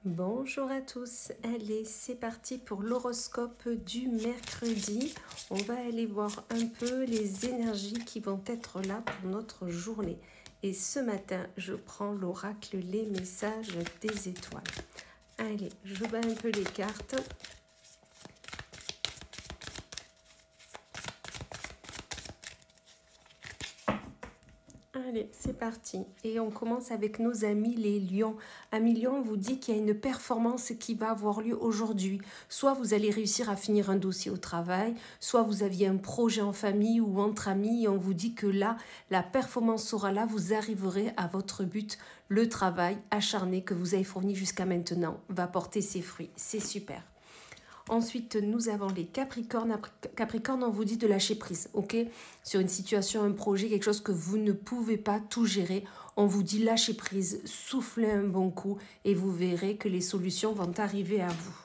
Bonjour à tous, allez c'est parti pour l'horoscope du mercredi. On va aller voir un peu les énergies qui vont être là pour notre journée. Et ce matin, je prends l'oracle, les messages des étoiles. Allez, je bats un peu les cartes. Allez, c'est parti. Et on commence avec nos amis les lions. Amis lions, on vous dit qu'il y a une performance qui va avoir lieu aujourd'hui. Soit vous allez réussir à finir un dossier au travail, soit vous aviez un projet en famille ou entre amis et on vous dit que là, la performance sera là, vous arriverez à votre but. Le travail acharné que vous avez fourni jusqu'à maintenant va porter ses fruits. C'est super. Ensuite, nous avons les Capricornes. Capricorne, on vous dit de lâcher prise, ok? Sur une situation, un projet, quelque chose que vous ne pouvez pas tout gérer. On vous dit lâcher prise, soufflez un bon coup et vous verrez que les solutions vont arriver à vous.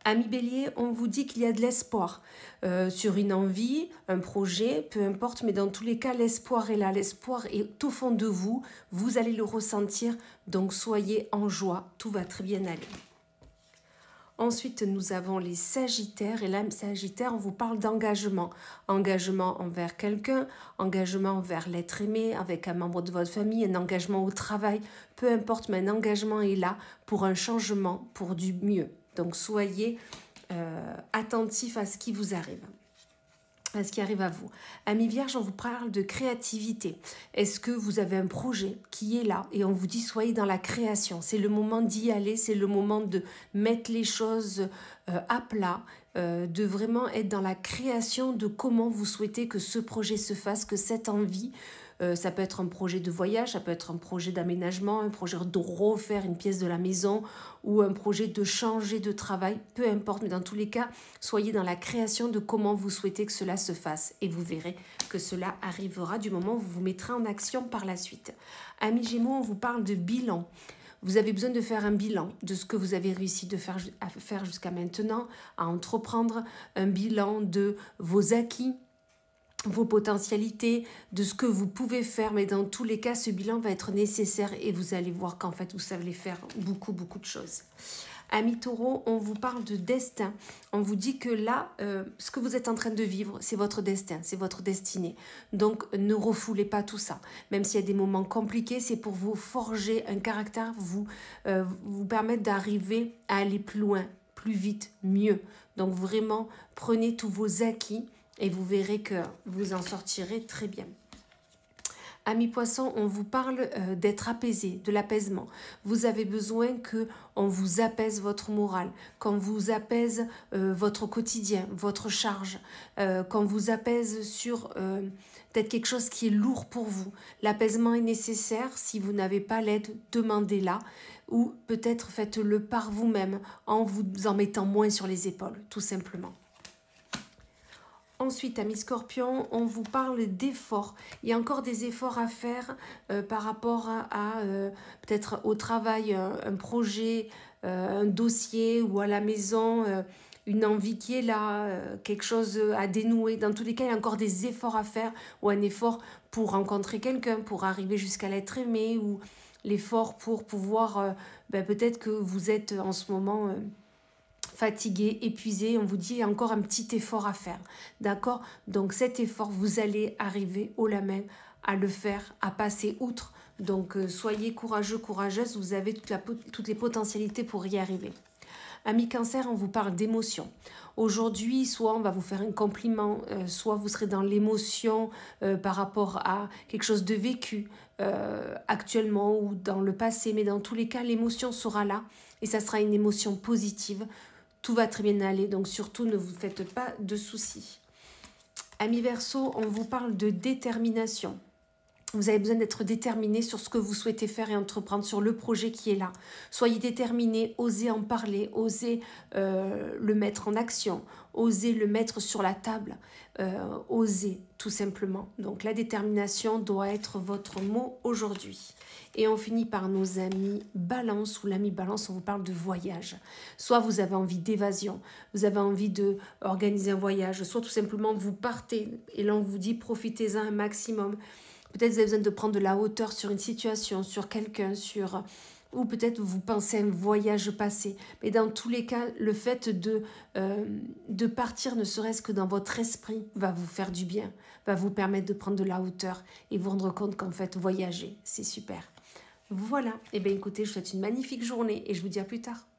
Amis Bélier, on vous dit qu'il y a de l'espoir sur une envie, un projet, peu importe, mais dans tous les cas, l'espoir est là. L'espoir est au fond de vous. Vous allez le ressentir, donc soyez en joie. Tout va très bien aller. Ensuite, nous avons les Sagittaires. Et là, Sagittaire, on vous parle d'engagement. Engagement envers quelqu'un, engagement envers l'être aimé, avec un membre de votre famille, un engagement au travail. Peu importe, mais un engagement est là pour un changement, pour du mieux. Donc, soyez attentifs à ce qui vous arrive. À ce qui arrive à vous. Amis Vierge, on vous parle de créativité. Est-ce que vous avez un projet qui est là et on vous dit soyez dans la création. C'est le moment d'y aller, c'est le moment de mettre les choses à plat, de vraiment être dans la création de comment vous souhaitez que ce projet se fasse, que cette envie, ça peut être un projet de voyage, ça peut être un projet d'aménagement, un projet de refaire une pièce de la maison ou un projet de changer de travail, peu importe, mais dans tous les cas, soyez dans la création de comment vous souhaitez que cela se fasse et vous verrez que cela arrivera du moment où vous vous mettrez en action par la suite. Amis Gémeaux, on vous parle de bilan. Vous avez besoin de faire un bilan de ce que vous avez réussi à faire jusqu'à maintenant, à entreprendre, un bilan de vos acquis, vos potentialités, de ce que vous pouvez faire, mais dans tous les cas, ce bilan va être nécessaire et vous allez voir qu'en fait, vous savez faire beaucoup de choses. Amis Taureau, on vous parle de destin. On vous dit que là, ce que vous êtes en train de vivre, c'est votre destin, c'est votre destinée. Donc, ne refoulez pas tout ça. Même s'il y a des moments compliqués, c'est pour vous forger un caractère, vous permettre d'arriver à aller plus loin, plus vite, mieux. Donc, vraiment, prenez tous vos acquis et vous verrez que vous en sortirez très bien. Amis Poissons, on vous parle d'être apaisé, de l'apaisement. Vous avez besoin qu'on vous apaise votre morale, qu'on vous apaise votre quotidien, votre charge, qu'on vous apaise sur peut-être quelque chose qui est lourd pour vous. L'apaisement est nécessaire. Si vous n'avez pas l'aide, demandez-la. Ou peut-être faites-le par vous-même en vous en mettant moins sur les épaules, tout simplement. Ensuite, amis Scorpions, on vous parle d'efforts. Il y a encore des efforts à faire par rapport à peut-être au travail, un projet, un dossier ou à la maison, une envie qui est là, quelque chose à dénouer. Dans tous les cas, il y a encore des efforts à faire ou un effort pour rencontrer quelqu'un, pour arriver jusqu'à l'être aimé ou l'effort pour pouvoir, peut-être que vous êtes en ce moment... fatigué, épuisé, on vous dit il y a encore un petit effort à faire. D'accord? Donc cet effort, vous allez arriver haut la main à le faire, à passer outre. Donc soyez courageux, courageuse, vous avez toutes les potentialités pour y arriver. Amis Cancer, on vous parle d'émotion. Aujourd'hui, soit on va vous faire un compliment, soit vous serez dans l'émotion par rapport à quelque chose de vécu actuellement ou dans le passé. Mais dans tous les cas, l'émotion sera là et ça sera une émotion positive. Tout va très bien aller, donc surtout ne vous faites pas de soucis. Amis Verseau, on vous parle de détermination. Vous avez besoin d'être déterminé sur ce que vous souhaitez faire et entreprendre, sur le projet qui est là. Soyez déterminé, osez en parler, osez le mettre en action, osez le mettre sur la table, osez tout simplement. Donc la détermination doit être votre mot aujourd'hui. Et on finit par nos amis Balance, ou l'ami Balance, on vous parle de voyage. Soit vous avez envie d'évasion, vous avez envie d'organiser un voyage, soit tout simplement vous partez et là on vous dit profitez-en un maximum. Peut-être vous avez besoin de prendre de la hauteur sur une situation, sur quelqu'un, sur ou peut-être vous pensez à un voyage passé. Mais dans tous les cas, le fait de partir, ne serait-ce que dans votre esprit, va vous faire du bien, va vous permettre de prendre de la hauteur et vous rendre compte qu'en fait, voyager, c'est super. Voilà. Eh bien, écoutez, je vous souhaite une magnifique journée et je vous dis à plus tard.